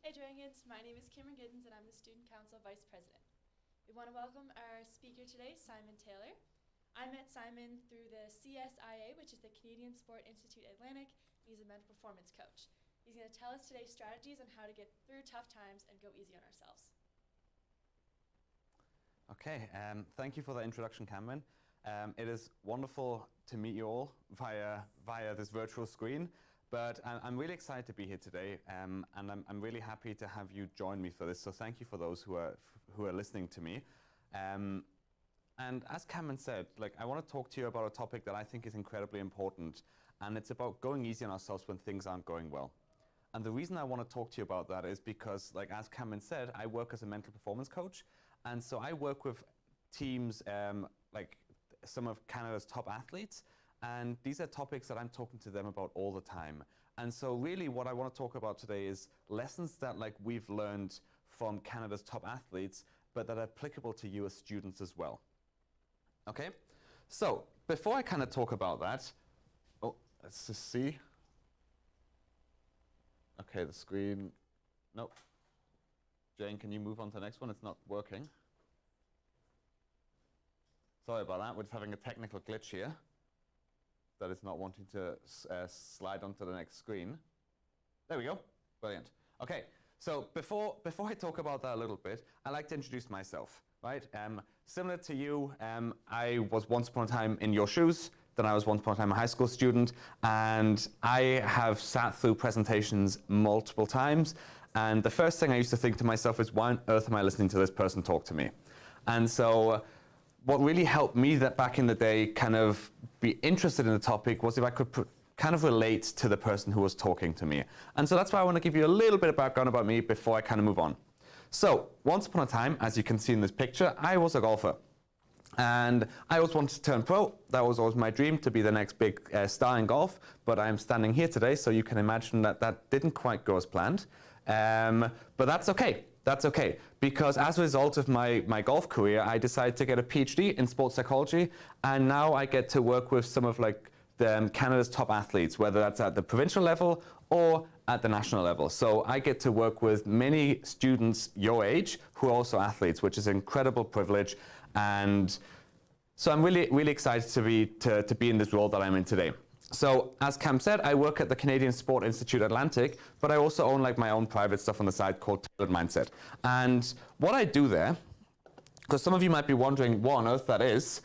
Hey Dragons, my name is Cameron Giddens and I'm the Student Council Vice President. We want to welcome our speaker today, Simon Taylor. I met Simon through the CSIA, which is the Canadian Sport Institute Atlantic. He's a mental performance coach. He's going to tell us today strategies on how to get through tough times and go easy on ourselves. Okay, thank you for the introduction, Cameron. It is wonderful to meet you all via this virtual screen. But I'm really excited to be here today, and I'm really happy to have you join me for this. So thank you for those who are listening to me. And as Cameron said, I want to talk to you about a topic that I think is incredibly important, and it's about going easy on ourselves when things aren't going well. And the reason I want to talk to you about that is because, as Cameron said, I work as a mental performance coach, and so I work with teams like some of Canada's top athletes. And these are topics that I'm talking to them about all the time. And so really what I want to talk about today is lessons that we've learned from Canada's top athletes, but that are applicable to you as students as well. Okay, so before I kind of talk about that, let's just see. Okay, the screen, nope. Jane, can you move on to the next one? It's not working. Sorry about that, we're just having a technical glitch here. That is not wanting to slide onto the next screen. There we go. Brilliant. Okay, so before I talk about that a little bit, I'd like to introduce myself, right? Similar to you, I was once upon a time in your shoes, then I was once upon a time a high school student, and I have sat through presentations multiple times, and the first thing I used to think to myself is, why on earth am I listening to this person talk to me? And so what really helped me that back in the day kind of be interested in the topic was if I could kind of relate to the person who was talking to me. And so that's why I want to give you a little bit of background about me before I kind of move on. So once upon a time, as you can see in this picture, I was a golfer. And I always wanted to turn pro. That was always my dream, to be the next big star in golf. But I'm standing here today, so you can imagine that that didn't quite go as planned. But that's okay. That's okay, because as a result of my golf career, I decided to get a PhD in sports psychology, and now I get to work with some of Canada's top athletes, whether that's at the provincial level or at the national level. So I get to work with many students your age who are also athletes, which is an incredible privilege, and so I'm really excited to be in this role that I'm in today. So, as Cam said, I work at the Canadian Sport Institute Atlantic, but I also own my own private stuff on the side called Tailored Mindset. And what I do there, because some of you might be wondering what on earth that is,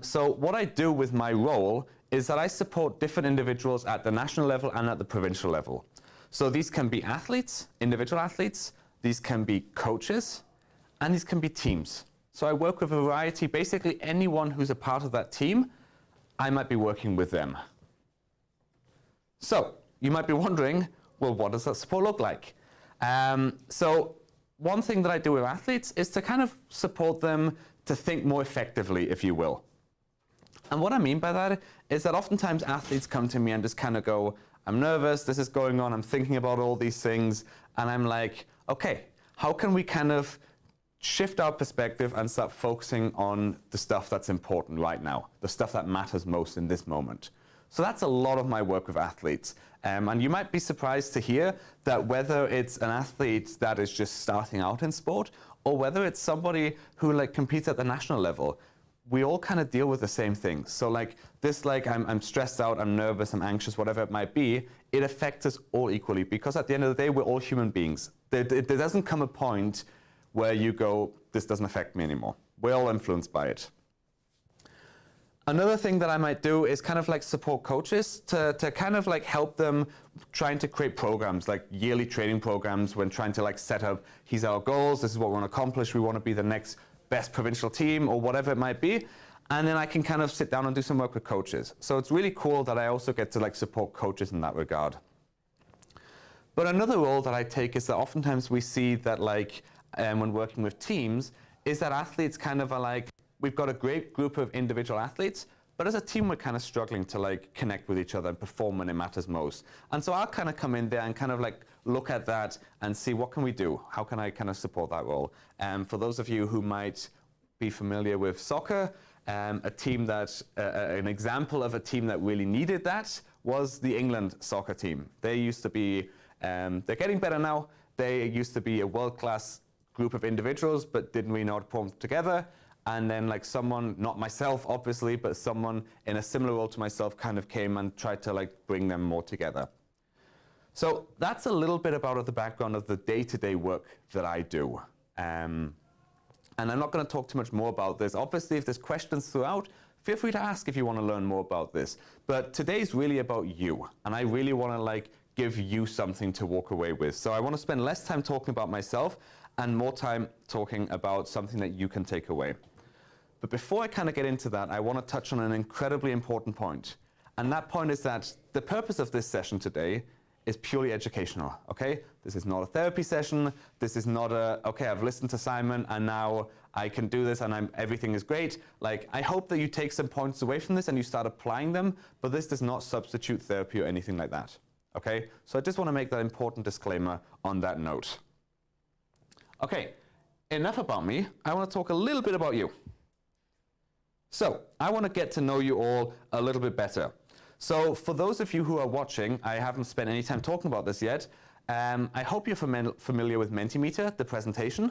so what I do with my role is that I support different individuals at the national level and at the provincial level. So these can be athletes, individual athletes, these can be coaches, and these can be teams. So I work with a variety, basically anyone who's a part of that team, I might be working with them. So you might be wondering, well, what does that support look like? So one thing that I do with athletes is to kind of support them to think more effectively, if you will. And what I mean by that is that oftentimes athletes come to me and just kind of go, I'm nervous, this is going on, I'm thinking about all these things, and I'm like, okay, how can we kind of shift our perspective and start focusing on the stuff that's important right now, the stuff that matters most in this moment. So that's a lot of my work with athletes. And you might be surprised to hear that whether it's an athlete that is just starting out in sport, or whether it's somebody who competes at the national level, we all kind of deal with the same things. So I'm stressed out, I'm nervous, I'm anxious, whatever it might be, it affects us all equally, because at the end of the day, we're all human beings. There doesn't come a point where you go, this doesn't affect me anymore. We're all influenced by it. Another thing that I might do is kind of support coaches to kind of help them trying to create programs, yearly training programs, when trying to set up, here's our goals, this is what we want to accomplish, we want to be the next best provincial team, or whatever it might be. And then I can kind of sit down and do some work with coaches. So it's really cool that I also get to support coaches in that regard. But another role that I take is that oftentimes we see that when working with teams, is that athletes kind of are we've got a great group of individual athletes, but as a team we're kind of struggling to connect with each other and perform when it matters most. And so I'll kind of come in there and kind of look at that and see what can we do? How can I kind of support that role? For those of you who might be familiar with soccer, a team that, an example of a team that really needed that was the England soccer team. They used to be, they're getting better now, they used to be a world-class group of individuals, but didn't really know how to put them together. And then like someone, not myself obviously, but someone in a similar role to myself kind of came and tried to like bring them more together. So that's a little bit about the background of the day-to-day work that I do. And I'm not going to talk too much more about this. Obviously, if there's questions throughout, feel free to ask if you want to learn more about this. But today's really about you, and I really want to like give you something to walk away with. So I want to spend less time talking about myself and more time talking about something that you can take away. But before I kind of get into that, I want to touch on an incredibly important point. And that point is that the purpose of this session today is purely educational, okay? This is not a therapy session. This is not a, okay, I've listened to Simon and now I can do this and everything is great. Like, I hope that you take some points away from this and you start applying them, but this does not substitute therapy or anything like that, okay? So I just want to make that important disclaimer on that note. Okay, enough about me. I want to talk a little bit about you. So I want to get to know you all a little bit better. So for those of you who are watching, I haven't spent any time talking about this yet. I hope you're familiar with Mentimeter, the presentation,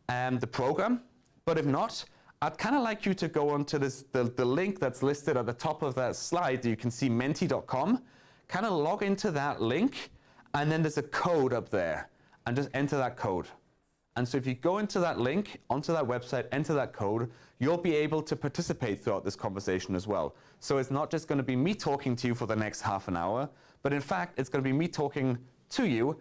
the program. But if not, I'd kind of like you to go onto the link that's listed at the top of that slide. You can see menti.com. Kind of log into that link, and then there's a code up there, and just enter that code. And so if you go into that link, onto that website, enter that code, you'll be able to participate throughout this conversation as well. So it's not just going to be me talking to you for the next half an hour, but in fact, it's going to be me talking to you,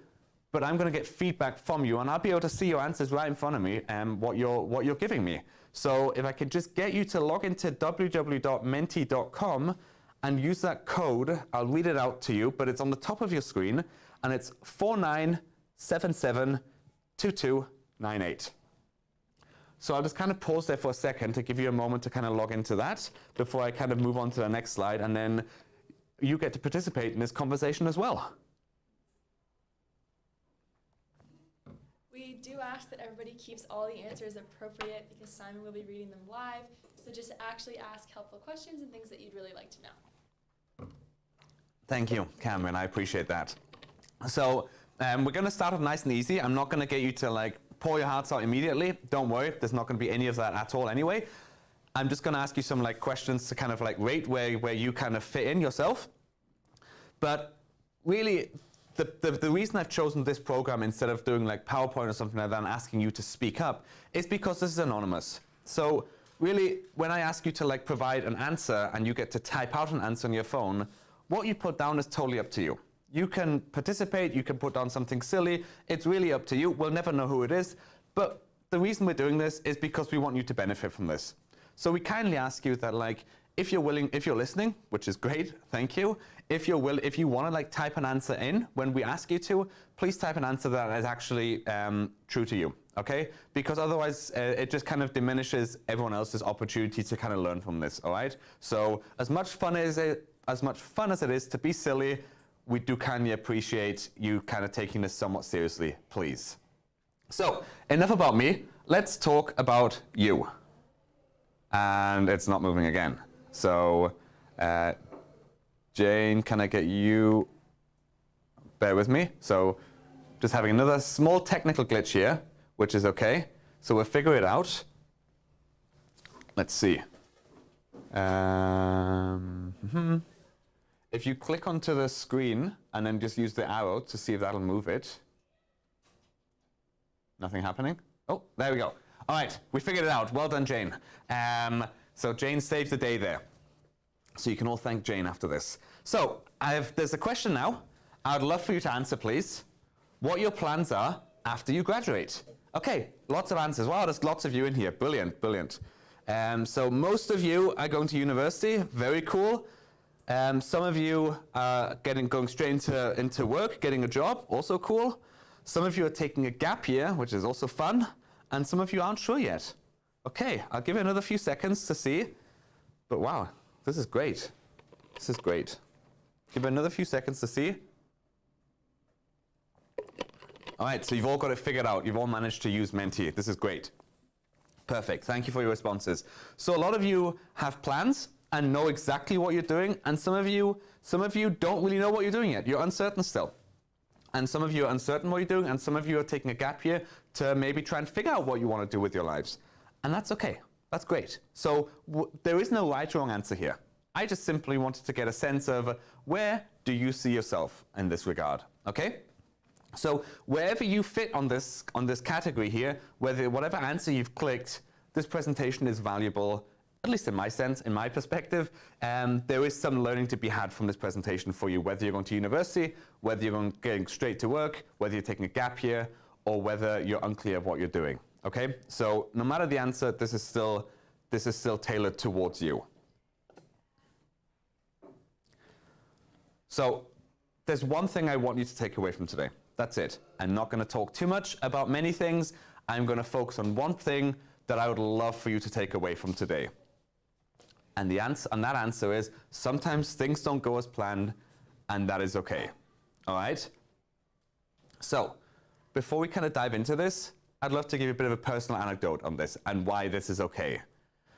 but I'm going to get feedback from you, and I'll be able to see your answers right in front of me and what you're giving me. So if I could just get you to log into www.menti.com and use that code, I'll read it out to you, but it's on the top of your screen, and it's 49772298. So I'll just kind of pause there for a second to give you a moment to kind of log into that before I kind of move on to the next slide, and then you get to participate in this conversation as well. We do ask that everybody keeps all the answers appropriate because Simon will be reading them live. So just actually ask helpful questions and things that you'd really like to know. Thank you, Cameron. I appreciate that. So we're going to start off nice and easy. I'm not going to get you to like pour your hearts out immediately. Don't worry, there's not going to be any of that at all anyway. I'm just going to ask you some like questions to kind of like rate where you kind of fit in yourself. But really, the reason I've chosen this program instead of doing like PowerPoint or something like that and asking you to speak up is because this is anonymous. So really, when I ask you to like provide an answer and you get to type out an answer on your phone, what you put down is totally up to you. You can participate, you can put down something silly, it's really up to you. We'll never know who it is, but the reason we're doing this is because we want you to benefit from this. So we kindly ask you that like, if you're willing, if you're listening, which is great, thank you. If you want to like type an answer in when we ask you to, please type an answer that is actually true to you, okay? Because otherwise it just kind of diminishes everyone else's opportunity to kind of learn from this, all right? So as much fun as it is to be silly, we do kindly appreciate you kind of taking this somewhat seriously, please. So enough about me. Let's talk about you. And it's not moving again. So Jane, can I get you? Bear with me. So just having another small technical glitch here, which is okay. So we'll figure it out. Let's see. If you click onto the screen and then just use the arrow to see if that'll move it. Nothing happening? Oh, there we go. All right, we figured it out. Well done, Jane. So Jane saved the day there. So you can all thank Jane after this. So there's a question now. I'd love for you to answer, please. What your plans are after you graduate. Okay, lots of answers. Wow, there's lots of you in here. Brilliant, brilliant. So most of you are going to university. Very cool. Some of you are going straight into work, getting a job. Also cool. Some of you are taking a gap year, which is also fun. And some of you aren't sure yet. Okay, I'll give it another few seconds to see. But wow, this is great. This is great. Give it another few seconds to see. All right, so you've all got it figured out. You've all managed to use Menti. This is great. Perfect. Thank you for your responses. So a lot of you have plans and know exactly what you're doing, and some of you don't really know what you're doing yet. You're uncertain still. and some of you are uncertain what you're doing, and some of you are taking a gap year to maybe try and figure out what you want to do with your lives. And that's okay. That's great. So there is no right or wrong answer here. I just simply wanted to get a sense of where do you see yourself in this regard, okay? So wherever you fit on this category here, whatever answer you've clicked, this presentation is valuable, at least in my sense, in my perspective. There is some learning to be had from this presentation for you, whether you're going to university, whether you're going straight to work, whether you're taking a gap year, or whether you're unclear of what you're doing, okay? So no matter the answer, this is still tailored towards you. So there's one thing I want you to take away from today. That's it. I'm not going to talk too much about many things. I'm going to focus on one thing that I would love for you to take away from today. And that answer is, sometimes things don't go as planned, and that is okay. All right? So before we kind of dive into this, I'd love to give you a bit of a personal anecdote on this and why this is okay.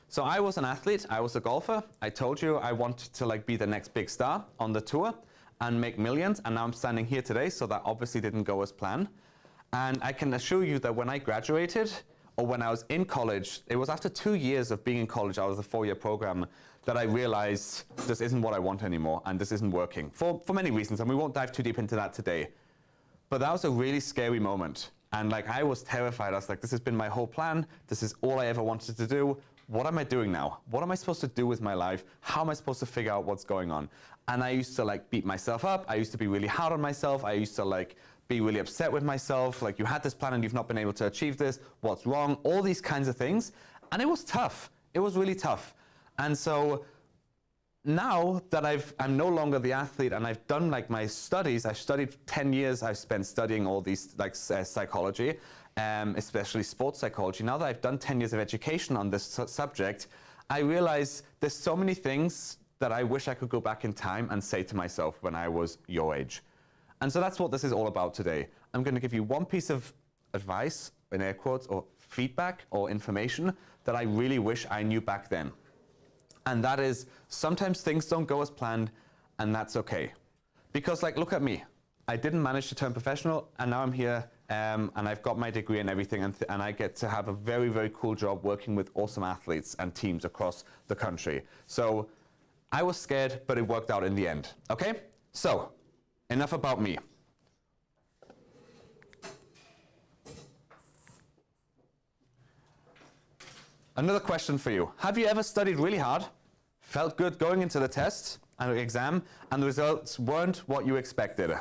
So I was an athlete, I was a golfer. I told you I wanted to be the next big star on the tour and make millions, and now I'm standing here today, so that obviously didn't go as planned. And I can assure you that when I graduated, or when I was in college, it was after 2 years of being in college out of the 4-year program that I realized this isn't what I want anymore, and this isn't working, for many reasons, and we won't dive too deep into that today. But that was a really scary moment, and I was terrified. I was like, this has been my whole plan, this is all I ever wanted to do. What am I doing now? What am I supposed to do with my life? How am I supposed to figure out what's going on? And I used to beat myself up. I used to be really hard on myself. I used to be really upset with myself. You had this plan and you've not been able to achieve this. What's wrong? All these kinds of things. And it was tough. It was really tough. And so now that I'm no longer the athlete and I've done my studies, I've studied 10 years, I've spent studying all these psychology, especially sports psychology. Now that I've done 10 years of education on this subject, I realize there's so many things that I wish I could go back in time and say to myself when I was your age. And so that's what this is all about today. I'm going to give you one piece of advice, in air quotes, or feedback or information that I really wish I knew back then. And that is, sometimes things don't go as planned, and that's okay. Because look at me. I didn't manage to turn professional, and now I'm here, and I've got my degree and everything, and I get to have a very, very cool job working with awesome athletes and teams across the country. So I was scared, but it worked out in the end, okay? So, enough about me. Another question for you. Have you ever studied really hard, felt good going into the test and exam, and the results weren't what you expected?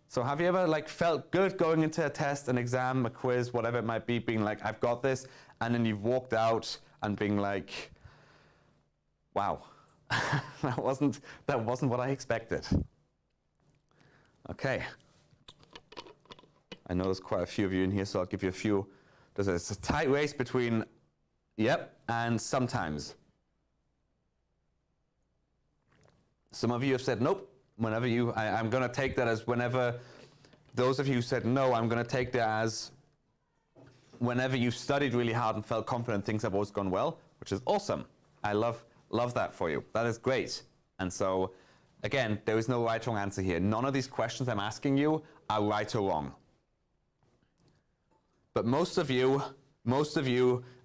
So have you ever felt good going into a test, an exam, a quiz, whatever it might be, being I've got this, and then you've walked out and being wow, that wasn't what I expected. Okay. I know there's quite a few of you in here, so I'll give you a few. It's a tight race between yep and sometimes. Some of you have said nope. Whenever I'm going to take that as whenever. Those of you who said no, I'm going to take that as whenever you've studied really hard and felt confident, things have always gone well, which is awesome. I love that for you. That is great. And so, again, there is no right or wrong answer here. None of these questions I'm asking you are right or wrong. But most of you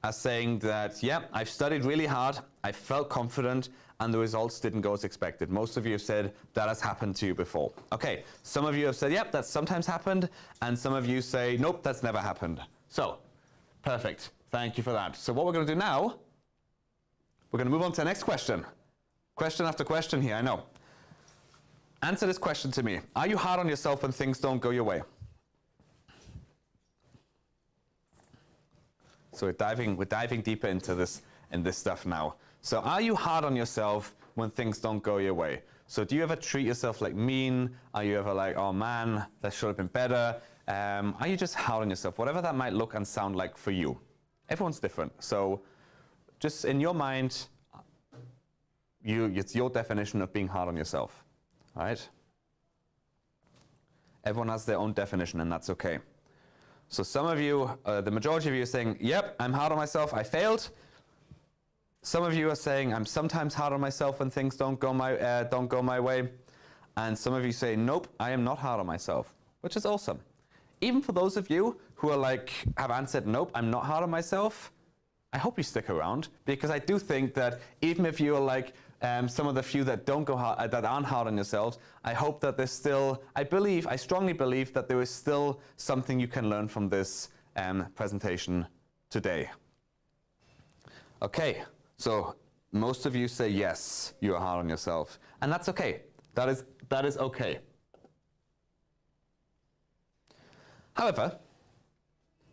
are saying that, yeah, I've studied really hard, I felt confident, and the results didn't go as expected. Most of you have said that has happened to you before. Okay, some of you have said, yep, that's sometimes happened, and some of you say, nope, that's never happened. So, perfect. Thank you for that. So what we're going to do now, we're going to move on to the next question. Question after question here, I know. Answer this question to me. Are you hard on yourself when things don't go your way? So we're diving deeper into this stuff now. So are you hard on yourself when things don't go your way? So do you ever treat yourself mean? Are you ever oh man, that should have been better? Are you just hard on yourself? Whatever that might look and sound like for you. Everyone's different. So just in your mind, it's your definition of being hard on yourself. All right? Everyone has their own definition, and that's okay. So some of you, the majority of you are saying, yep, I'm hard on myself, I failed. Some of you are saying, I'm sometimes hard on myself when things don't go my way. And some of you say, nope, I am not hard on myself, which is awesome. Even for those of you who are like, have answered, nope, I'm not hard on myself, I hope you stick around, because I do think that even if you're like some of the few that don't go hard, that aren't hard on yourselves, I hope that there's still, I strongly believe that there is still something you can learn from this presentation today. Okay, so most of you say yes, you are hard on yourself, and that's okay. That is okay. However,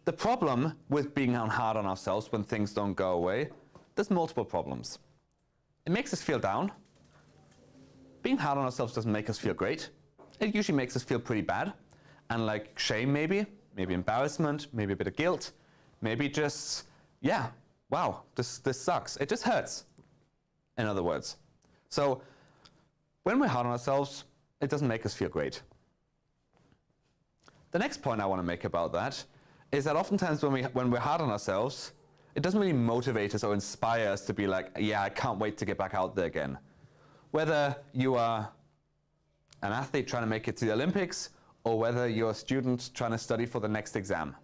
the problem with being hard on ourselves when things don't go away, there's multiple problems. It makes us feel down. Being hard on ourselves doesn't make us feel great. It usually makes us feel pretty bad, and like shame maybe embarrassment, maybe a bit of guilt, maybe just, yeah, wow, this sucks. It just hurts, in other words. So when we're hard on ourselves, it doesn't make us feel great. The next point I want to make about that is that oftentimes when we're hard on ourselves, it doesn't really motivate us or inspire us to be like, yeah, I can't wait to get back out there again. Whether you are an athlete trying to make it to the Olympics, or whether you're a student trying to study for the next exam.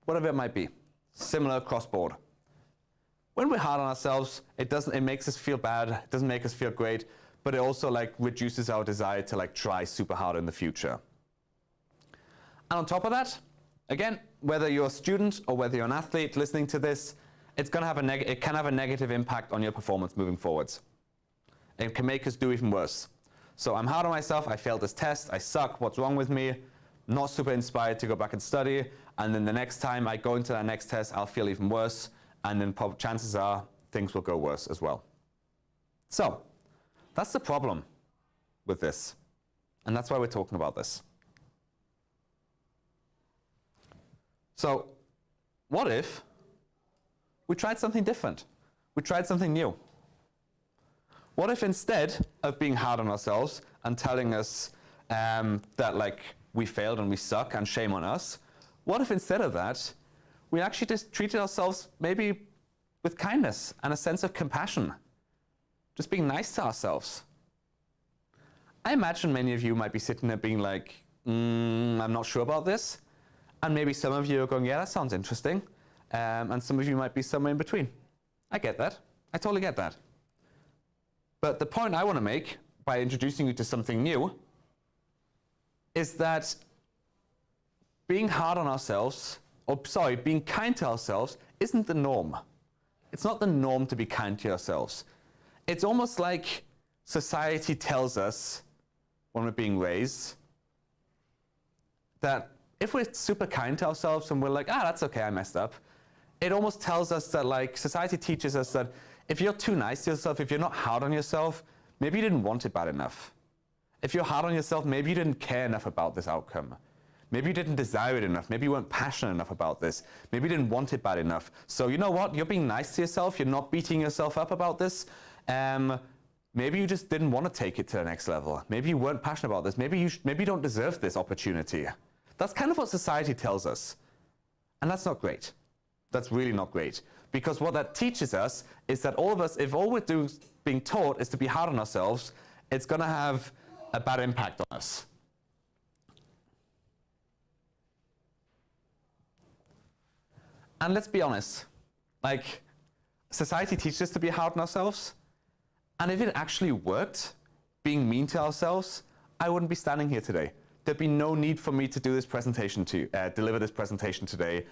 Whatever it might be, similar across board. When we're hard on ourselves, it makes us feel bad, it doesn't make us feel great, but it also like reduces our desire to like try super hard in the future. And on top of that, again, whether you're a student or whether you're an athlete listening to this, it can have a negative impact on your performance moving forwards. It can make us do even worse. So I'm hard on myself, I failed this test, I suck, what's wrong with me? Not super inspired to go back and study, and then the next time I go into that next test, I'll feel even worse, and then chances are things will go worse as well. So that's the problem with this, and that's why we're talking about this. So what if we tried something different? We tried something new. What if instead of being hard on ourselves and telling us that like we failed and we suck and shame on us, what if instead of that, we actually just treated ourselves maybe with kindness and a sense of compassion, just being nice to ourselves? I imagine many of you might be sitting there being like, I'm not sure about this. And maybe some of you are going, yeah, that sounds interesting. And some of you might be somewhere in between. I get that. I totally get that. But the point I want to make by introducing you to something new is that being hard on ourselves, being kind to ourselves isn't the norm. It's not the norm to be kind to yourselves. It's almost like society tells us when we're being raised that if we're super kind to ourselves and we're like, that's okay, I messed up, it almost tells us that like society teaches us that if you're too nice to yourself, if you're not hard on yourself, maybe you didn't want it bad enough. If you're hard on yourself, maybe you didn't care enough about this outcome. Maybe you didn't desire it enough. Maybe you weren't passionate enough about this. Maybe you didn't want it bad enough. So you know what? You're being nice to yourself. You're not beating yourself up about this. Maybe you just didn't want to take it to the next level. Maybe you weren't passionate about this. Maybe you don't deserve this opportunity. That's kind of what society tells us. And that's not great. That's really not great. Because what that teaches us is that all of us, if all we're being taught is to be hard on ourselves, it's going to have a bad impact on us. And let's be honest, like, society teaches us to be hard on ourselves, and if it actually worked, being mean to ourselves, I wouldn't be standing here today. There'd be no need for me to do this presentation deliver this presentation today,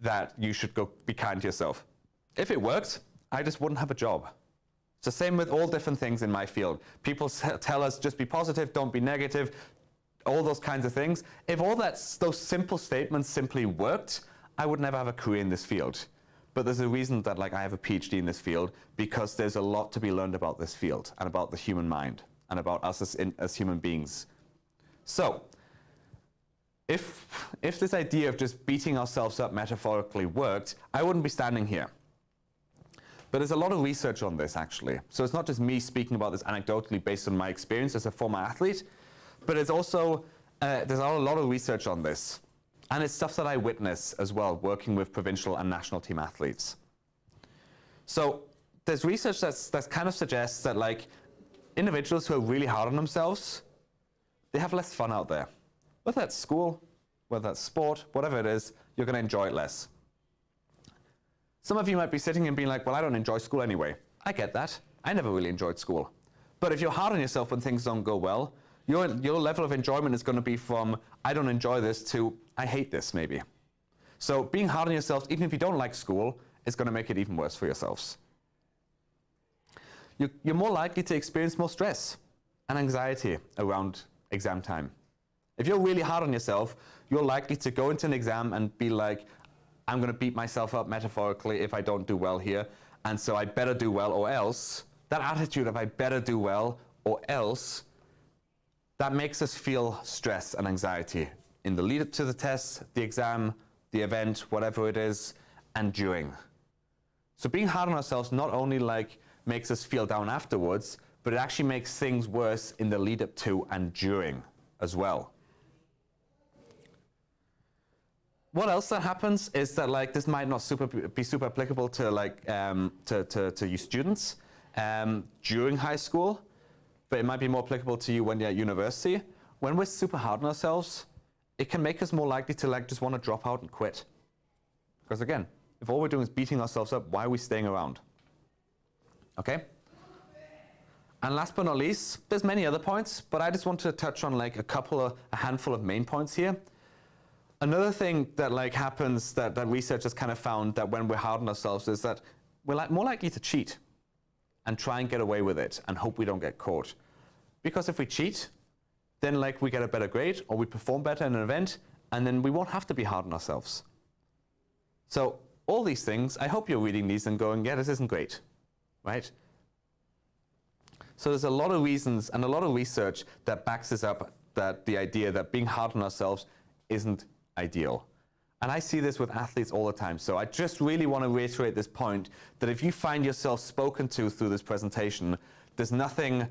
that you should go be kind to yourself. If it worked, I just wouldn't have a job. It's the same with all different things in my field. People tell us just be positive, don't be negative, all those kinds of things. If all those simple statements simply worked, I would never have a career in this field. But there's a reason that like I have a PhD in this field, because there's a lot to be learned about this field and about the human mind and about us as human beings. So, if this idea of just beating ourselves up metaphorically worked, I wouldn't be standing here. But there's a lot of research on this, actually. So it's not just me speaking about this anecdotally based on my experience as a former athlete, but it's also, there's a lot of research on this. And it's stuff that I witness as well, working with provincial and national team athletes. So there's research that kind of suggests that like, individuals who are really hard on themselves, they have less fun out there. Whether that's school, whether that's sport, whatever it is, you're going to enjoy it less. Some of you might be sitting and being like, well, I don't enjoy school anyway. I get that. I never really enjoyed school. But if you're hard on yourself when things don't go well, your level of enjoyment is going to be from, I don't enjoy this, to, I hate this, maybe. So being hard on yourselves, even if you don't like school, is going to make it even worse for yourselves. You're more likely to experience more stress and anxiety around exam time. If you're really hard on yourself, you're likely to go into an exam and be like, I'm going to beat myself up metaphorically if I don't do well here, and so I better do well or else. That attitude of I better do well or else, that makes us feel stress and anxiety in the lead up to the test, the exam, the event, whatever it is, and during. So being hard on ourselves not only makes us feel down afterwards, but it actually makes things worse in the lead up to and during as well. What else that happens is that this might not be super applicable to to you students during high school, but it might be more applicable to you when you're at university. When we're super hard on ourselves, it can make us more likely to just want to drop out and quit. Because again, if all we're doing is beating ourselves up, why are we staying around? Okay? And last but not least, there's many other points, but I just want to touch on a handful of main points here. Another thing that happens that research has kind of found that when we're hard on ourselves is that we're more likely to cheat and try and get away with it and hope we don't get caught. Because if we cheat, then we get a better grade or we perform better in an event, and then we won't have to be hard on ourselves. So all these things, I hope you're reading these and going, yeah, this isn't great, right? So there's a lot of reasons and a lot of research that backs this up, that the idea that being hard on ourselves isn't ideal. And I see this with athletes all the time. So I just really want to reiterate this point that if you find yourself spoken to through this presentation, there's nothing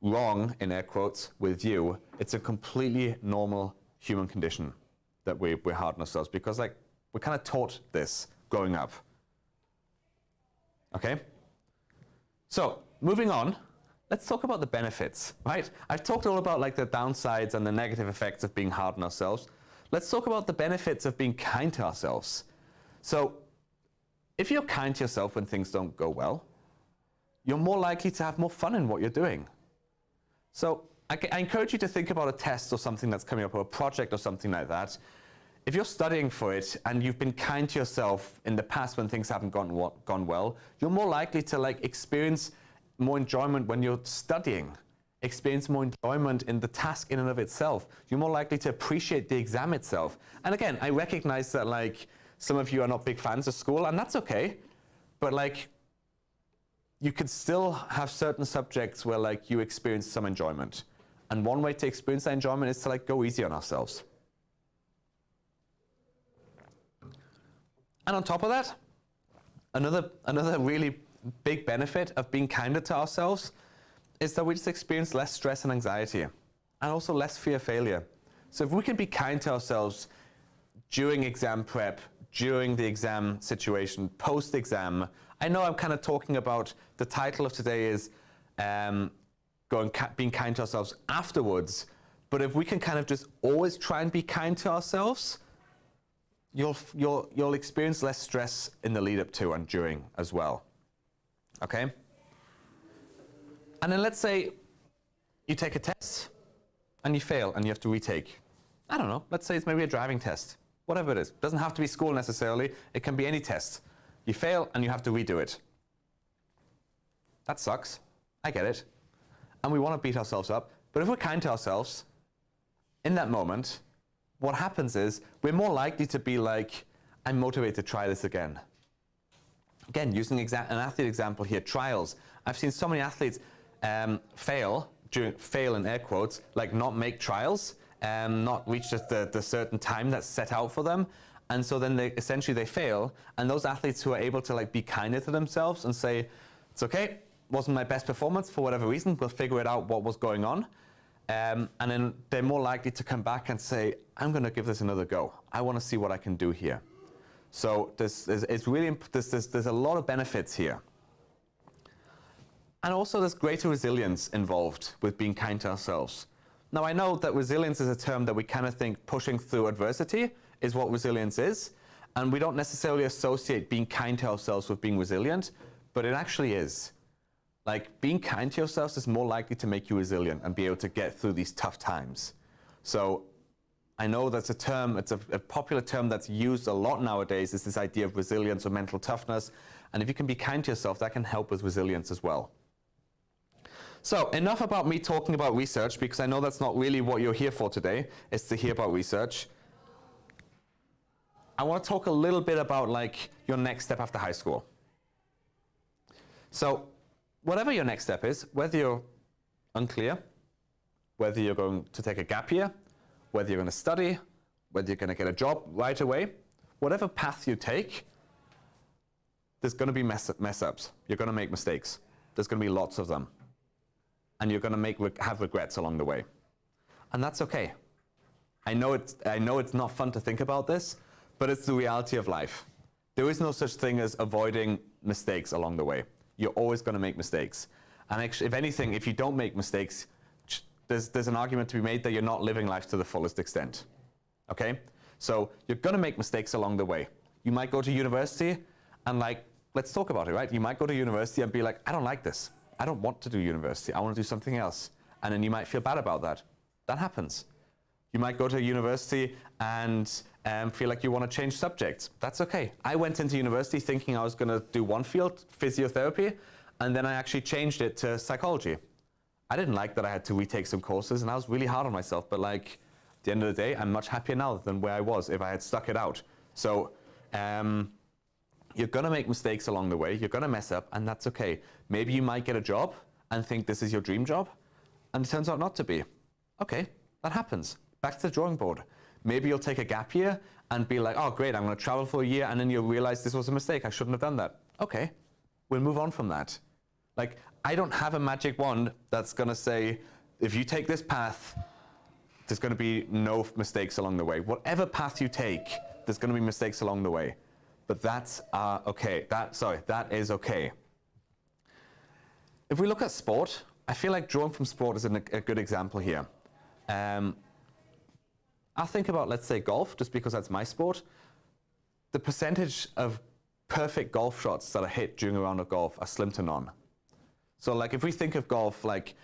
wrong, in air quotes, with you. It's a completely normal human condition that we're hard on ourselves, because we're kind of taught this growing up. Okay? So moving on, let's talk about the benefits, right? I've talked all about the downsides and the negative effects of being hard on ourselves. Let's talk about the benefits of being kind to ourselves. So if you're kind to yourself when things don't go well, you're more likely to have more fun in what you're doing. So I encourage you to think about a test or something that's coming up, or a project or something like that. If you're studying for it and you've been kind to yourself in the past when things haven't gone well, you're more likely to experience more enjoyment when you're studying, experience more enjoyment in the task in and of itself. You're more likely to appreciate the exam itself. And again, I recognize that some of you are not big fans of school, and that's okay, but you could still have certain subjects where you experience some enjoyment. And one way to experience that enjoyment is to go easy on ourselves. And on top of that, another really big benefit of being kinder to ourselves is that we just experience less stress and anxiety, and also less fear of failure. So if we can be kind to ourselves during exam prep, during the exam situation, post-exam, I know I'm kind of talking about, the title of today is being kind to ourselves afterwards, but if we can kind of just always try and be kind to ourselves, you'll experience less stress in the lead up to and during as well. Okay? And then let's say you take a test and you fail and you have to retake. I don't know, let's say it's maybe a driving test, whatever it is. It doesn't have to be school necessarily, it can be any test. You fail and you have to redo it. That sucks, I get it. And we want to beat ourselves up, but if we're kind to ourselves, in that moment, what happens is we're more likely to be I'm motivated to try this again. Again, using an athlete example here, trials. I've seen so many athletes fail in air quotes, not make trials, not reach the certain time that's set out for them. And so then they fail. And those athletes who are able to be kinder to themselves and say, it's okay, wasn't my best performance for whatever reason, we'll figure it out what was going on. And then they're more likely to come back and say, I'm going to give this another go. I want to see what I can do here. So there's a lot of benefits here. And also there's greater resilience involved with being kind to ourselves. Now I know that resilience is a term that we kind of think pushing through adversity is what resilience is, and we don't necessarily associate being kind to ourselves with being resilient, but it actually is. Like, being kind to yourselves is more likely to make you resilient and be able to get through these tough times. So I know that's a term, it's a popular term that's used a lot nowadays, is this idea of resilience or mental toughness. And if you can be kind to yourself, that can help with resilience as well. So enough about me talking about research, because I know that's not really what you're here for today, is to hear about research. I want to talk a little bit about like your next step after high school. So whatever your next step is, whether you're unclear, whether you're going to take a gap year, whether you're going to study, whether you're going to get a job right away, whatever path you take, there's going to be mess ups. You're going to make mistakes. There's going to be lots of them. And you're going to have regrets along the way. And that's okay. I know it's not fun to think about this, but it's the reality of life. There is no such thing as avoiding mistakes along the way. You're always going to make mistakes. And actually, if anything, if you don't make mistakes, there's an argument to be made that you're not living life to the fullest extent. Okay? So you're going to make mistakes along the way. You might go to university and like, let's talk about it, right? You might go to university and be like, I don't like this. I don't want to do university. I want to do something else. And then you might feel bad about that. That happens. You might go to university and feel like you want to change subjects. That's okay. I went into university thinking I was going to do one field, physiotherapy, and then I actually changed it to psychology. I didn't like that I had to retake some courses, and I was really hard on myself, but like, at the end of the day, I'm much happier now than where I was if I had stuck it out. So you're going to make mistakes along the way. You're going to mess up, and that's okay. Maybe you might get a job and think this is your dream job, and it turns out not to be. Okay, that happens. Back to the drawing board. Maybe you'll take a gap year and be like, oh, great, I'm going to travel for a year, and then you'll realize this was a mistake. I shouldn't have done that. Okay, we'll move on from that. Like, I don't have a magic wand that's going to say, if you take this path, there's going to be no mistakes along the way. Whatever path you take, there's going to be mistakes along the way. But that's okay. That is okay. If we look at sport, I feel like drawing from sport is a good example here. I'll think about, let's say, golf, just because that's my sport. The percentage of perfect golf shots that are hit during a round of golf are slim to none. So like if we think of golf, like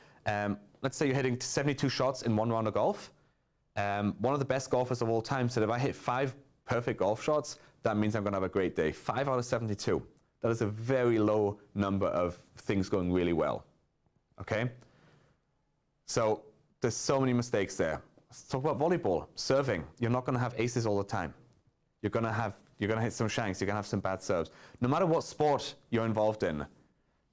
let's say you're hitting 72 shots in one round of golf. One of the best golfers of all time said, if I hit 5 perfect golf shots, that means I'm going to have a great day. 5 out of 72. That is a very low number of things going really well. Okay? So there's so many mistakes there. Let's talk about volleyball, serving. You're not going to have aces all the time. You're going to hit some shanks. You're going to have some bad serves. No matter what sport you're involved in,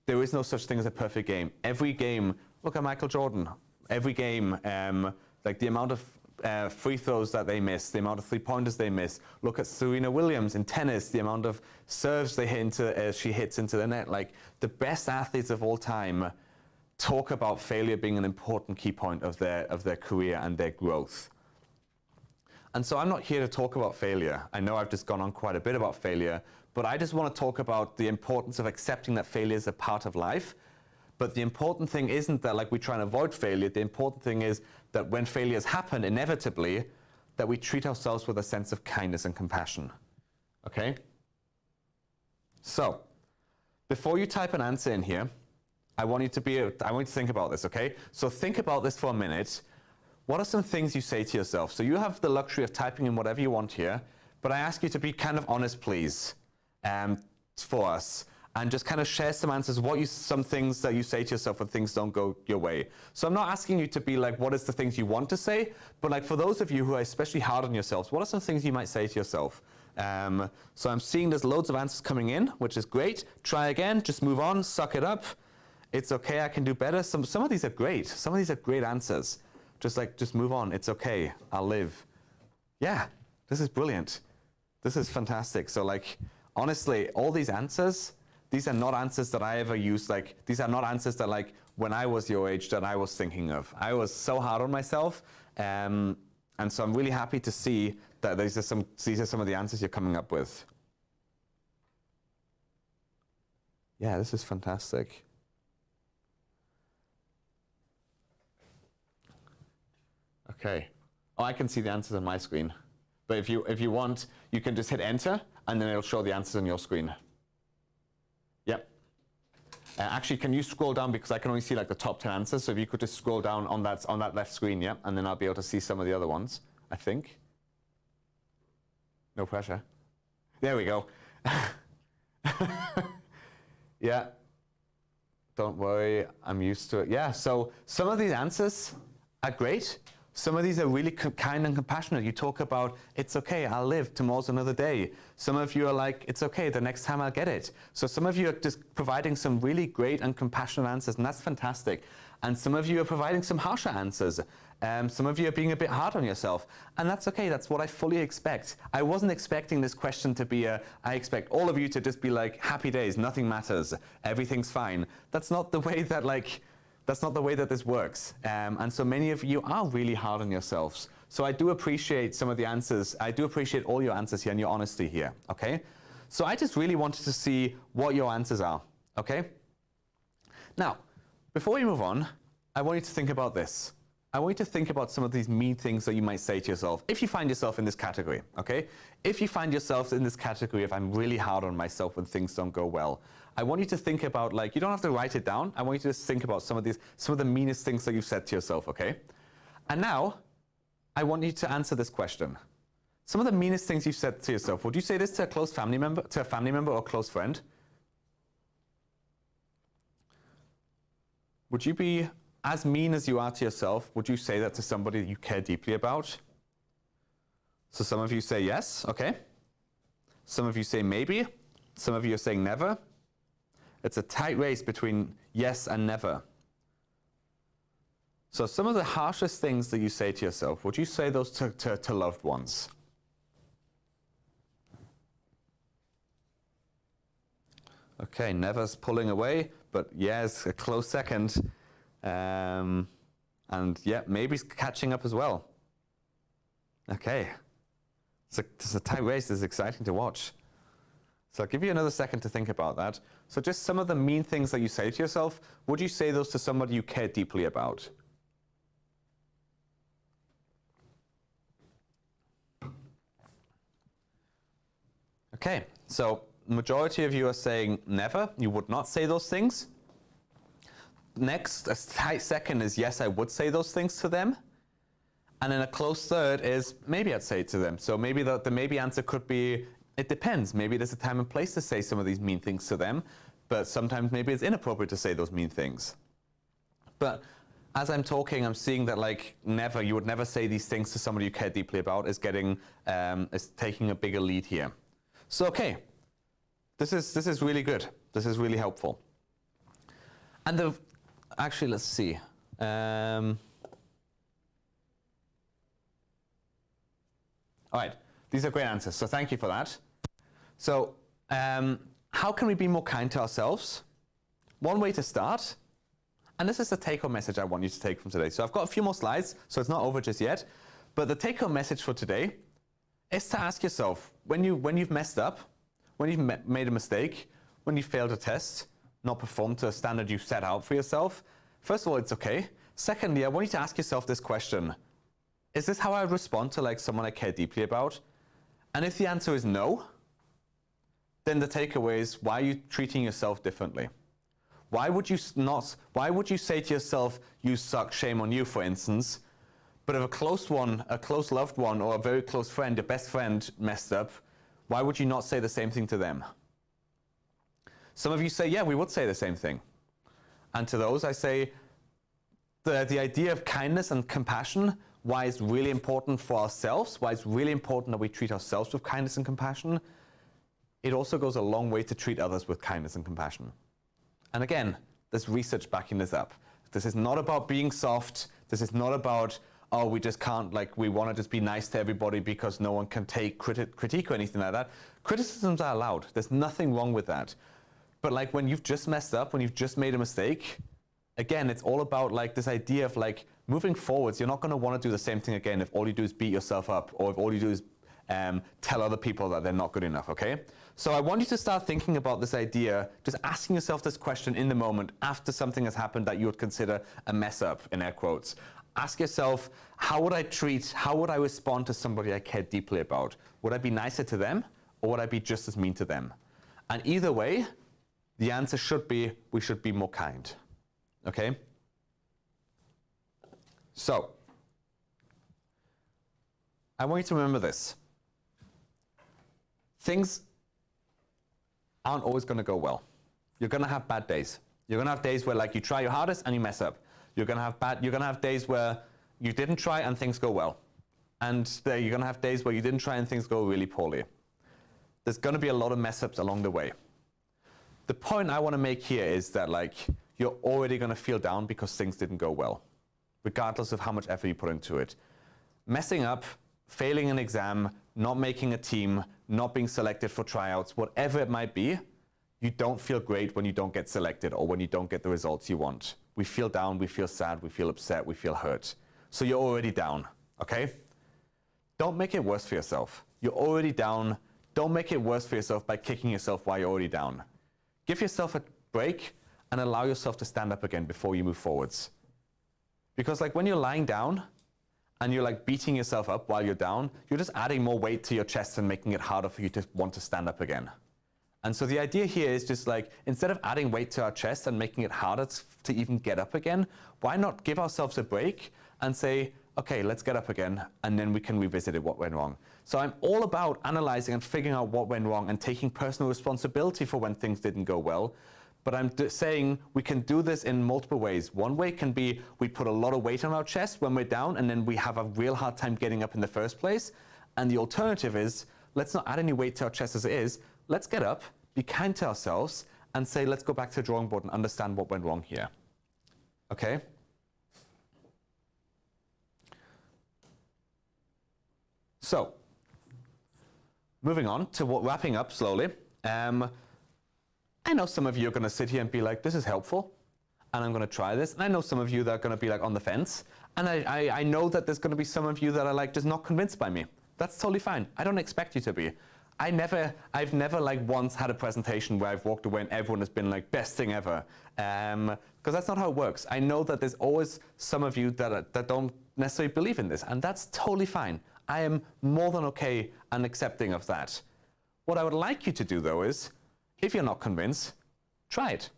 there is no such thing as a perfect game. Every game, look at Michael Jordan. Every game, like the amount of free throws that they miss, the amount of three-pointers they miss. Look at Serena Williams in tennis, the amount of serves they hit into, she hits into the net. Like the best athletes of all time talk about failure being an important key point of their career and their growth. And so I'm not here to talk about failure. I know I've just gone on quite a bit about failure, but I just want to talk about the importance of accepting that failure is a part of life. But the important thing isn't that like we try and avoid failure. The important thing is that when failures happen, inevitably, that we treat ourselves with a sense of kindness and compassion. Okay? So, before you type an answer in here, I want you to think about this, okay? So think about this for a minute. What are some things you say to yourself? So you have the luxury of typing in whatever you want here, but I ask you to be kind of honest, please, for us, and just kind of share some answers, some things that you say to yourself when things don't go your way. So I'm not asking you to be like, what is the things you want to say, but like for those of you who are especially hard on yourselves, what are some things you might say to yourself? So I'm seeing there's loads of answers coming in, which is great. Try again, just move on, suck it up. It's okay, I can do better. Some of these are great. Some of these are great answers. Just move on. It's okay, I'll live. Yeah, this is brilliant. This is fantastic. So like, honestly, all these answers, these are not answers that I ever used. Like, these are not answers that like, when I was your age that I was thinking of. I was so hard on myself. And so I'm really happy to see that these are some of the answers you're coming up with. Yeah, this is fantastic. Okay. Oh, I can see the answers on my screen. But if you want, you can just hit enter, and then it'll show the answers on your screen. Yep. Actually, can you scroll down, because I can only see like the top 10 answers. So if you could just scroll down on that left screen, yeah, and then I'll be able to see some of the other ones, I think. No pressure. There we go. Yeah. Don't worry, I'm used to it. Yeah, so some of these answers are great. Some of these are really kind and compassionate. You talk about, it's okay, I'll live, tomorrow's another day. Some of you are like, it's okay, the next time I'll get it. So some of you are just providing some really great and compassionate answers, and that's fantastic. And some of you are providing some harsher answers. Some of you are being a bit hard on yourself, and that's okay. That's what I fully expect. I wasn't expecting this question to be I expect all of you to just be like, happy days, nothing matters, everything's fine. That's not the way that that's not the way that this works. And so many of you are really hard on yourselves. So I do appreciate some of the answers. I do appreciate all your answers here and your honesty here, okay? So I just really wanted to see what your answers are, okay? Now, before we move on, I want you to think about this. I want you to think about some of these mean things that you might say to yourself if you find yourself in this category, okay? If you find yourself in this category of I'm really hard on myself when things don't go well, I want you to think about, like, you don't have to write it down. I want you to just think about some of the meanest things that you've said to yourself, okay? And now, I want you to answer this question. Some of the meanest things you've said to yourself, would you say this to a close family member, or a close friend? Would you be as mean as you are to yourself? Would you say that to somebody that you care deeply about? So some of you say yes, okay. Some of you say maybe. Some of you are saying never. It's a tight race between yes and never. So some of the harshest things that you say to yourself, would you say those to loved ones? Okay, never's pulling away, but yes, a close second. And yeah, maybe catching up as well. Okay. It's a tight race. It's exciting to watch. So I'll give you another second to think about that. So just some of the mean things that you say to yourself, would you say those to somebody you care deeply about? Okay, so majority of you are saying never. You would not say those things. Next, a tight second is yes, I would say those things to them. And then a close third is maybe I'd say it to them. So maybe the maybe answer could be, it depends. Maybe there's a time and place to say some of these mean things to them, but sometimes maybe it's inappropriate to say those mean things. But as I'm talking, I'm seeing that like never, you would never say these things to somebody you care deeply about is taking a bigger lead here. So okay, this is really good. This is really helpful. And actually, let's see. All right, these are great answers, so thank you for that. So how can we be more kind to ourselves? One way to start, and this is the take-home message I want you to take from today. So I've got a few more slides, so it's not over just yet, but the take-home message for today is to ask yourself, when you've messed up, when you've made a mistake, when you failed a test, not performed to a standard you've set out for yourself, first of all, it's okay. Secondly, I want you to ask yourself this question. Is this how I would respond to like someone I care deeply about? And if the answer is no, then the takeaway is, why are you treating yourself differently? Why would you say to yourself, you suck, shame on you, for instance, but if a close loved one, or a very close friend, your best friend messed up, why would you not say the same thing to them? Some of you say, yeah, we would say the same thing. And to those I say, the idea of kindness and compassion, why it's really important for ourselves, why it's really important that we treat ourselves with kindness and compassion, it also goes a long way to treat others with kindness and compassion. And again, there's research backing this up. This is not about being soft. This is not about, oh, we just can't, like, we want to just be nice to everybody because no one can take critique or anything like that. Criticisms are allowed. There's nothing wrong with that. But like when you've just messed up, when you've just made a mistake, again, it's all about like this idea of like moving forwards. You're not going to want to do the same thing again if all you do is beat yourself up, or if all you do is tell other people that they're not good enough, okay? So I want you to start thinking about this idea, just asking yourself this question in the moment after something has happened that you would consider a mess up, in air quotes. Ask yourself, how would I respond to somebody I care deeply about? Would I be nicer to them, or would I be just as mean to them? And either way, the answer should be, we should be more kind, okay? So, I want you to remember this. Things aren't always going to go well. You're going to have bad days. You're going to have days where like you try your hardest and you mess up. You're going to have days where you didn't try and things go well. And you're going to have days where you didn't try and things go really poorly. There's going to be a lot of mess ups along the way. The point I want to make here is that like you're already going to feel down because things didn't go well, regardless of how much effort you put into it. Messing up, failing an exam, not making a team, not being selected for tryouts, whatever it might be, you don't feel great when you don't get selected or when you don't get the results you want. We feel down, we feel sad, we feel upset, we feel hurt. So you're already down, okay? Don't make it worse for yourself. You're already down. Don't make it worse for yourself by kicking yourself while you're already down. Give yourself a break and allow yourself to stand up again before you move forwards. Because like when you're lying down and you're like beating yourself up while you're down, you're just adding more weight to your chest and making it harder for you to want to stand up again. And so the idea here is just like, instead of adding weight to our chest and making it harder to even get up again, why not give ourselves a break and say, okay, let's get up again, and then we can revisit it, what went wrong. So I'm all about analyzing and figuring out what went wrong and taking personal responsibility for when things didn't go well. But I'm saying we can do this in multiple ways. One way can be we put a lot of weight on our chest when we're down, and then we have a real hard time getting up in the first place. And the alternative is, let's not add any weight to our chest as it is. Let's get up, be kind to ourselves, and say, let's go back to the drawing board and understand what went wrong here. Okay? So, moving on to wrapping up slowly. I know some of you are going to sit here and be like, this is helpful, and I'm going to try this. And I know some of you that are going to be like on the fence. And I know that there's going to be some of you that are like just not convinced by me. That's totally fine. I don't expect you to be. I've never like once had a presentation where I've walked away and everyone has been like, best thing ever. Because that's not how it works. I know that there's always some of you that don't necessarily believe in this, and that's totally fine. I am more than okay and accepting of that. What I would like you to do though is, if you're not convinced, try it.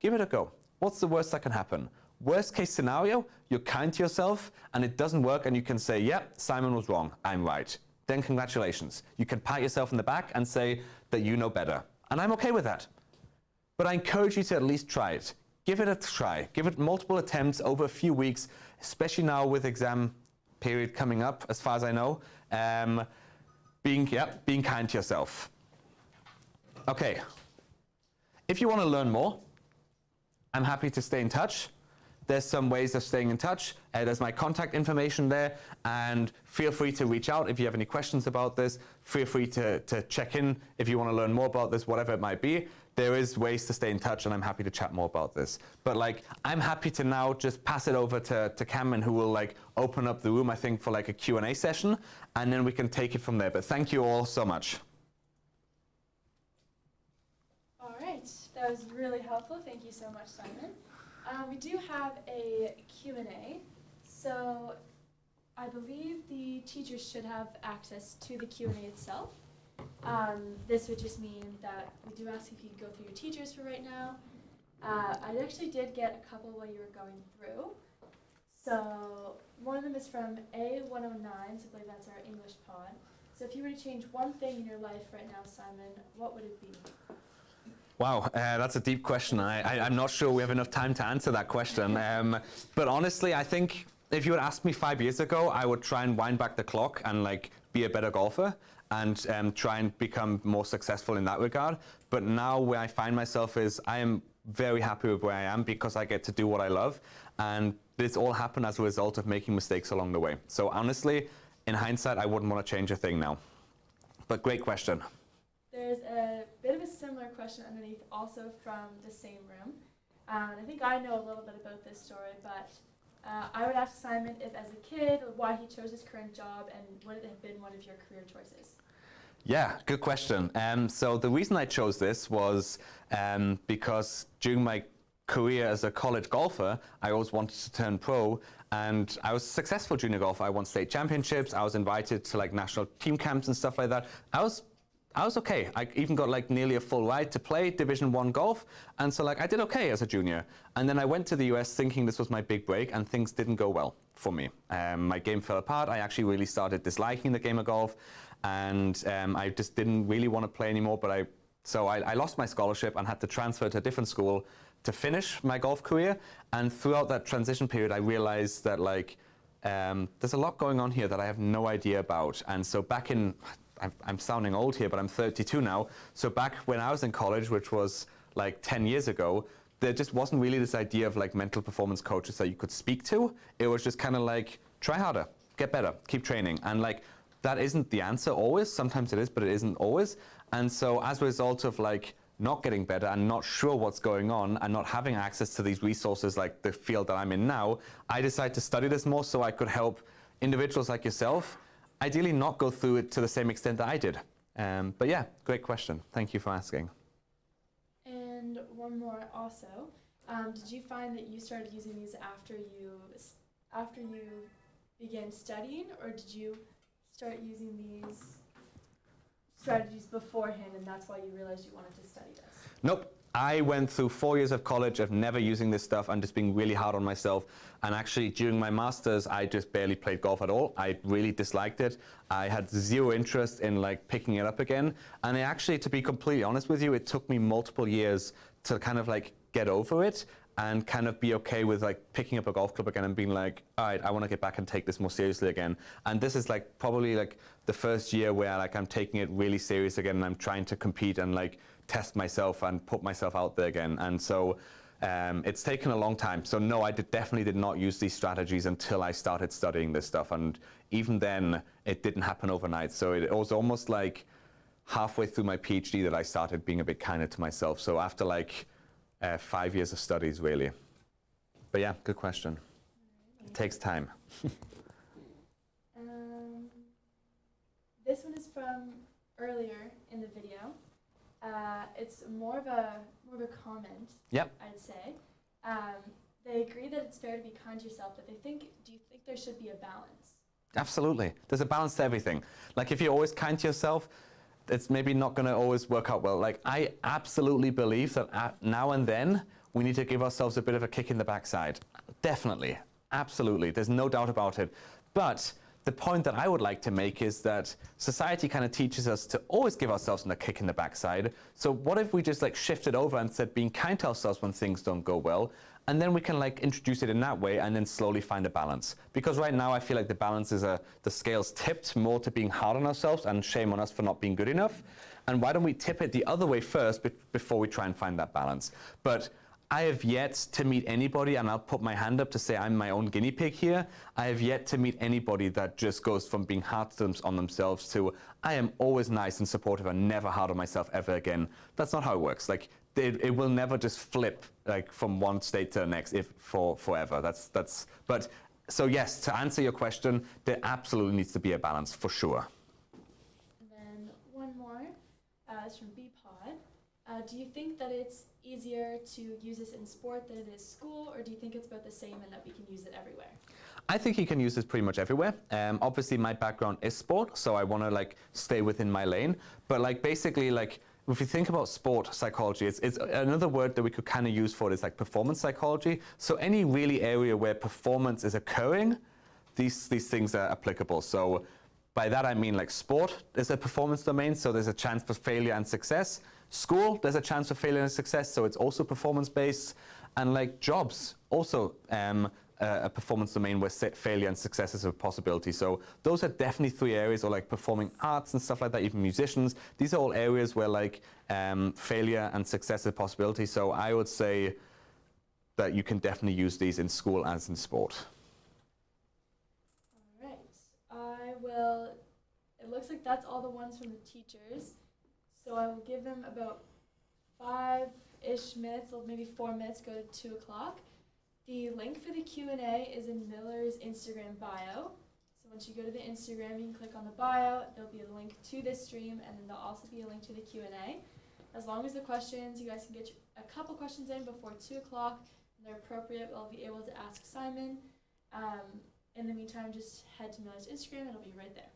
Give it a go. What's the worst that can happen? Worst case scenario, you're kind to yourself and it doesn't work and you can say, yep, Simon was wrong, I'm right. Then congratulations. You can pat yourself in the back and say that you know better. And I'm okay with that. But I encourage you to at least try it. Give it a try. Give it multiple attempts over a few weeks, especially now with exam period coming up, as far as I know. Being kind to yourself. Okay. If you want to learn more, I'm happy to stay in touch. There's some ways of staying in touch. There's my contact information there, and feel free to reach out if you have any questions about this. Feel free to check in if you want to learn more about this, whatever it might be. There is ways to stay in touch, and I'm happy to chat more about this. But like, I'm happy to now just pass it over to Cameron, who will like open up the room, I think, for like a Q&A session, and then we can take it from there. But thank you all so much. All right, that was really helpful. Thank you so much, Simon. We do have a Q&A, so I believe the teachers should have access to the Q&A itself. This would just mean that we do ask if you could go through your teachers for right now. I actually did get a couple while you were going through. So one of them is from A109, so I believe that's our English pod. So if you were to change one thing in your life right now, Simon, what would it be? Wow, that's a deep question. I'm not sure we have enough time to answer that question. But honestly, I think if you had asked me 5 years ago, I would try and wind back the clock and like be a better golfer and try and become more successful in that regard. But now where I find myself is I am very happy with where I am because I get to do what I love. And this all happened as a result of making mistakes along the way. So honestly, in hindsight, I wouldn't want to change a thing now. But great question. There's a bit of a similar question underneath, also from the same room. And I think I know a little bit about this story, but I would ask Simon if, as a kid, why he chose his current job and would it have been one of your career choices? Yeah, good question. So the reason I chose this was because during my career as a college golfer, I always wanted to turn pro, and I was a successful junior golfer. I won state championships. I was invited to like national team camps and stuff like that. I was okay. I even got like nearly a full ride to play Division I golf, and so like I did okay as a junior. And then I went to the US thinking this was my big break, and things didn't go well for me. My game fell apart. I actually really started disliking the game of golf, and I just didn't really want to play anymore. But I lost my scholarship and had to transfer to a different school to finish my golf career. And throughout that transition period, I realized that like there's a lot going on here that I have no idea about. And so back in, I'm sounding old here, but I'm 32 now. So back when I was in college, which was like 10 years ago, there just wasn't really this idea of like mental performance coaches that you could speak to. It was just kind of like, try harder, get better, keep training. And like, that isn't the answer always. Sometimes it is, but it isn't always. And so as a result of like not getting better and not sure what's going on and not having access to these resources like the field that I'm in now, I decided to study this more so I could help individuals like yourself ideally not go through it to the same extent that I did. But yeah, great question. Thank you for asking. And one more also. Did you find that you started using these after you began studying, or did you start using these strategies beforehand and that's why you realized you wanted to study this? Nope. I went through 4 years of college of never using this stuff and just being really hard on myself. And actually, during my master's, I just barely played golf at all. I really disliked it. I had zero interest in like picking it up again. And actually, to be completely honest with you, it took me multiple years to kind of like get over it and kind of be okay with like picking up a golf club again and being like, all right, I want to get back and take this more seriously again. And this is like probably like the first year where like I'm taking it really serious again and I'm trying to compete and like test myself and put myself out there again. And so it's taken a long time. So no, I definitely did not use these strategies until I started studying this stuff. And even then, it didn't happen overnight. So it was almost like halfway through my PhD that I started being a bit kinder to myself. So after like 5 years of studies, really. But yeah, good question. It takes time. This one is from earlier in the video. It's more of a comment. Yep. I'd say. They agree that it's fair to be kind to yourself, but do you think there should be a balance? Absolutely. There's a balance to everything. Like if you're always kind to yourself, it's maybe not going to always work out well. Like I absolutely believe that now and then we need to give ourselves a bit of a kick in the backside. Definitely. Absolutely. There's no doubt about it. But the point that I would like to make is that society kind of teaches us to always give ourselves a kick in the backside. So what if we just like shifted over and said being kind to ourselves when things don't go well, and then we can like introduce it in that way and then slowly find a balance. Because right now I feel like the balance is the scale's tipped more to being hard on ourselves and shame on us for not being good enough. And why don't we tip it the other way first before we try and find that balance? But I have yet to meet anybody, and I'll put my hand up to say I'm my own guinea pig here. I have yet to meet anybody that just goes from being hard on themselves to I am always nice and supportive and never hard on myself ever again. That's not how it works. Like it will never just flip like from one state to the next forever. But so yes, to answer your question, there absolutely needs to be a balance for sure. And then one more is from BPod. Do you think that it's easier to use this in sport than it is school, or do you think it's about the same and that we can use it everywhere? I think you can use this pretty much everywhere. Obviously my background is sport, so I want to like stay within my lane. But like basically like if you think about sport psychology, it's another word that we could kind of use for it is like performance psychology. So any really area where performance is occurring, these things are applicable. So by that I mean like sport is a performance domain, so there's a chance for failure and success. School, there's a chance for failure and success, so it's also performance-based. And like jobs, also a performance domain where failure and success is a possibility. So those are definitely 3 areas, or like performing arts and stuff like that, even musicians. These are all areas where like failure and success is a possibility. So I would say that you can definitely use these in school as in sport. All right. It looks like that's all the ones from the teachers. So I will give them about 5-ish minutes, or maybe 4 minutes, go to 2 o'clock. The link for the Q&A is in Miller's Instagram bio. So once you go to the Instagram, you can click on the bio. There'll be a link to this stream, and then there'll also be a link to the Q&A. As long as the questions, you guys can get a couple questions in before 2 o'clock, and they're appropriate, I'll be able to ask Simon. In the meantime, just head to Miller's Instagram, it'll be right there.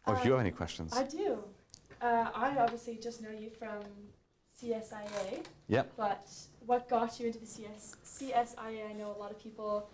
Or if you have any questions. I do. I obviously just know you from CSIA. Yep. But what got you into the CSIA? I know a lot of people,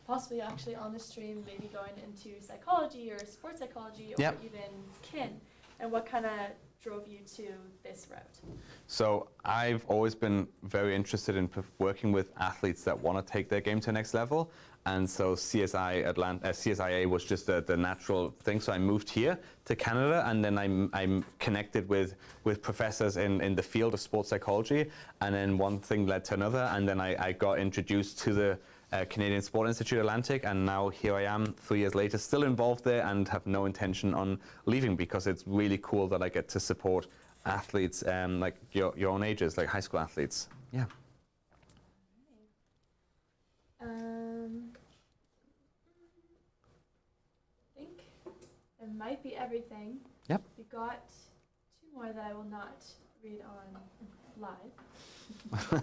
possibly actually on the stream, maybe going into psychology or sports psychology or even kin. And what kind of drove you to this route? So I've always been very interested in working with athletes that want to take their game to the next level. And so CSIA was just the natural thing. So I moved here to Canada, and then I'm connected with professors in the field of sports psychology. And then one thing led to another, and then I got introduced to the Canadian Sport Institute Atlantic, and now here I am 3 years later, still involved there and have no intention on leaving, because it's really cool that I get to support athletes like your own ages, like high school athletes. Yeah. I think it might be everything. Yep. We got 2 more that I will not read on live.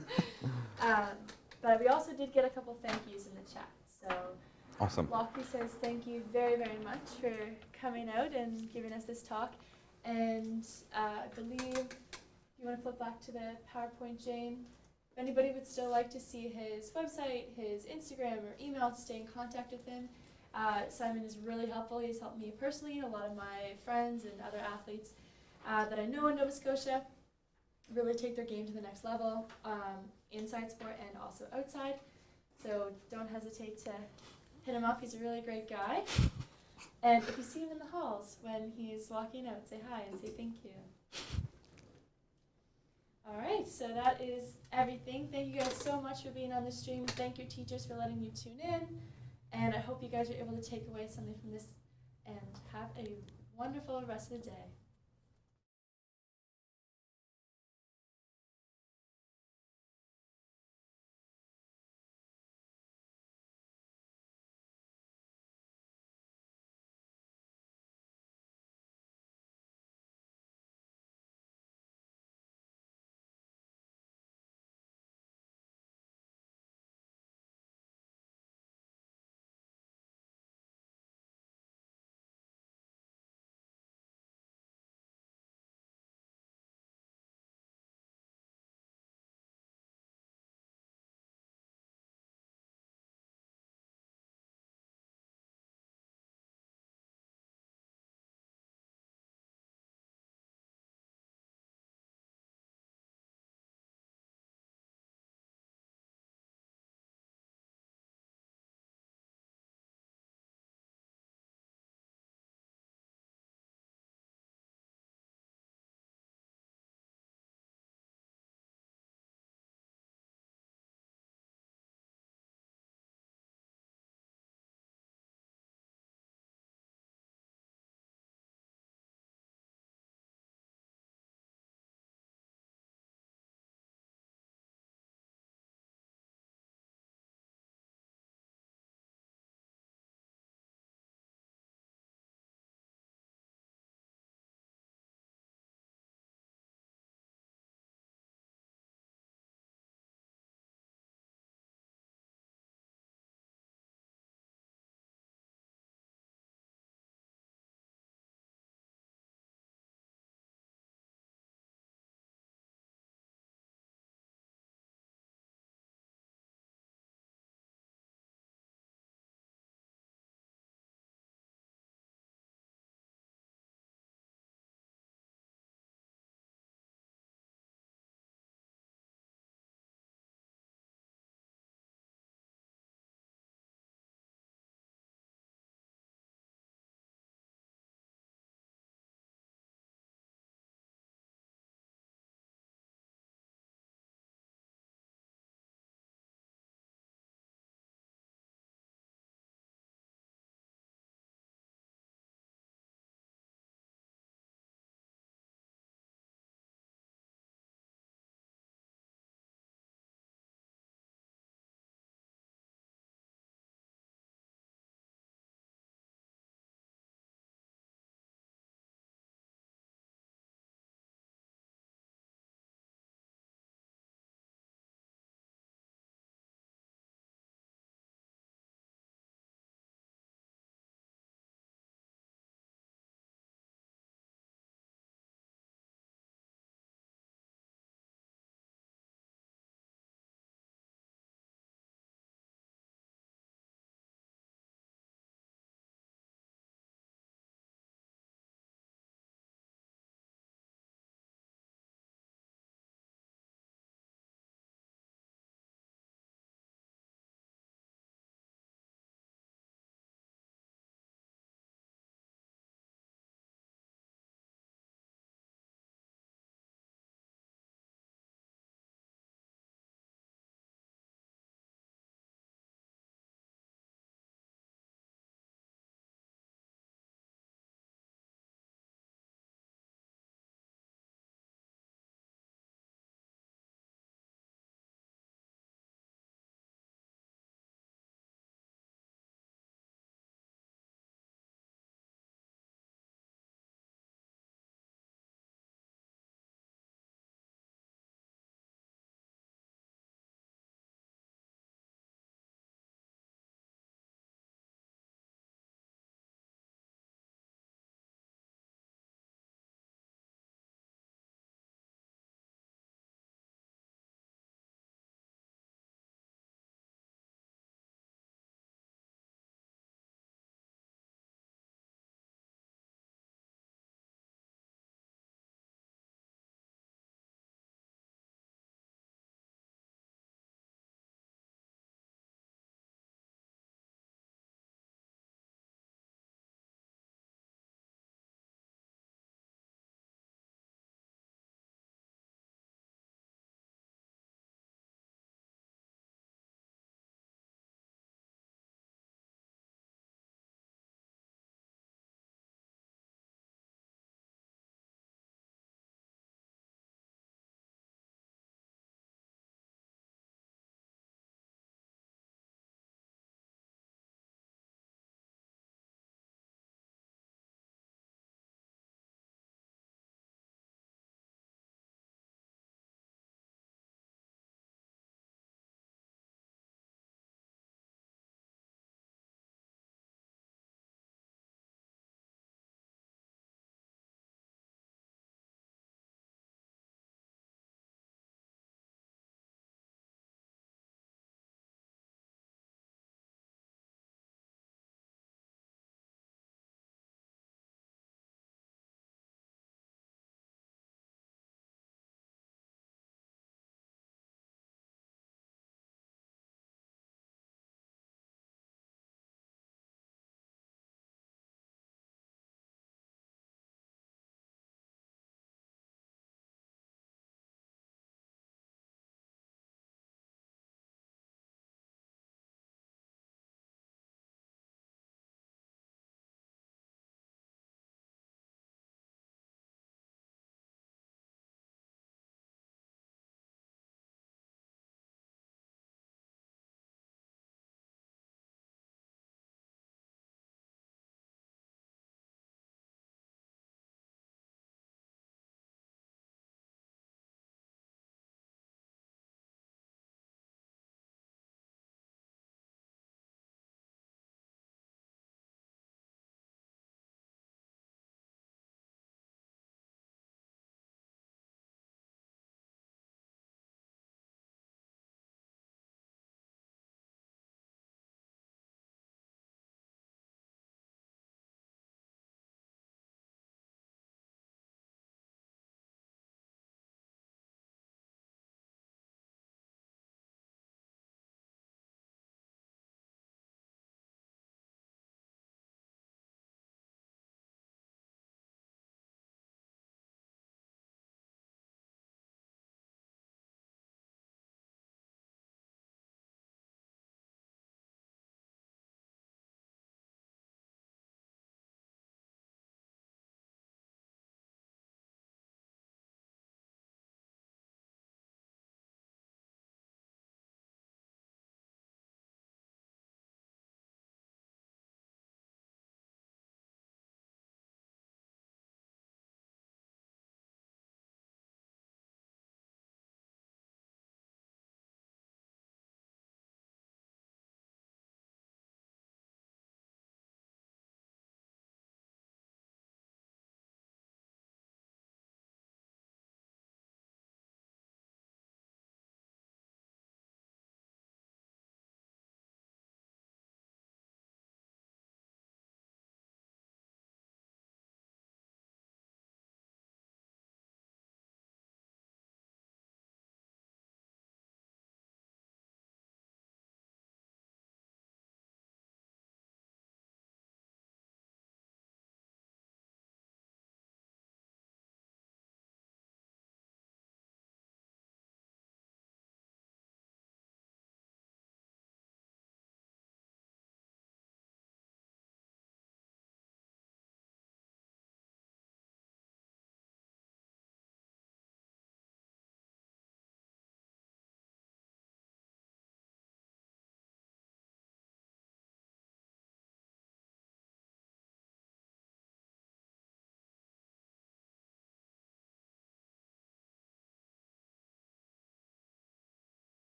But we also did get a couple thank yous in the chat. So Awesome. Lockie says thank you very, very much for coming out and giving us this talk. And I believe, if you want to flip back to the PowerPoint, Jane, if anybody would still like to see his website, his Instagram, or email to stay in contact with him, Simon is really helpful. He's helped me personally, and a lot of my friends and other athletes that I know in Nova Scotia really take their game to the next level, inside sport and also outside. So don't hesitate to hit him up. He's a really great guy. And if you see him in the halls when he's walking out, say hi and say thank you. All right, so that is everything. Thank you guys so much for being on the stream. Thank your teachers for letting you tune in. And I hope you guys are able to take away something from this and have a wonderful rest of the day.